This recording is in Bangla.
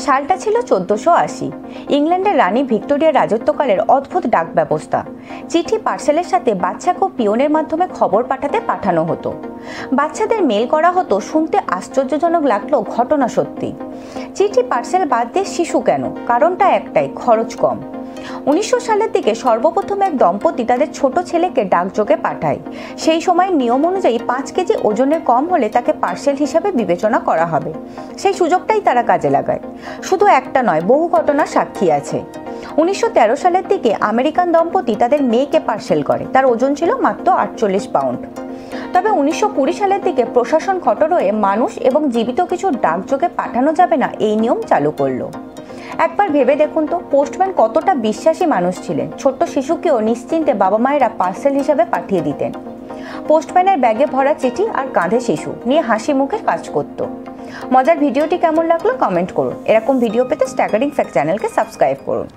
সালটা ছিল 1480। ইংল্যান্ডের রানী ভিক্টোরিয়ার রাজত্বকালের অদ্ভুত ডাক ব্যবস্থা। চিঠি পার্সেলের সাথে বাচ্চাকে পিয়নের মাধ্যমে খবর পাঠানো হতো। বাচ্চাদের মেল করা হতো। শুনতে আশ্চর্যজনক লাগলো, ঘটনা সত্যি। চিঠি পার্সেল বাদ দিয়ে শিশু কেন? কারণটা একটাই, খরচ কম। 1900 সালের দিকে সর্বপ্রথম এক দম্পতি তাদের ছোট ছেলেকে ডাকযোগে পাঠায়। সেই সময় নিয়ম অনুযায়ী 5 কেজি ওজনের কম হলে তাকে পার্সেল হিসাবে বিবেচনা করা হবে। সেই সুযোগটাই তারা কাজে লাগায়। শুধু একটা নয়, বহু ঘটনার সাক্ষী আছে। 1913 সালের দিকে আমেরিকান দম্পতি তাদের মেয়েকে পার্সেল করে। তার ওজন ছিল মাত্র 48 পাউন্ড। তবে 1920 সালের দিকে প্রশাসন কঠোর হয়ে মানুষ এবং জীবিত কিছু ডাকযোগে পাঠানো যাবে না এই নিয়ম চালু করলো। একবার ভেবে দেখুন তো, পোস্টম্যান কতটা বিশ্বাসী মানুষ ছিলেন। ছোট্ট শিশুকেও নিশ্চিন্তে বাবা মায়েরা পার্সেল হিসাবে পাঠিয়ে দিতেন। পোস্টম্যানের ব্যাগে ভরা চিঠি আর কাঁধে শিশু নিয়ে হাসি মুখে কাজ করত। মজার ভিডিওটি কেমন লাগলো কমেন্ট করুন। এরকম ভিডিও পেতে স্ট্যাগারিং ফ্যাক্ট চ্যানেলকে সাবস্ক্রাইব করুন।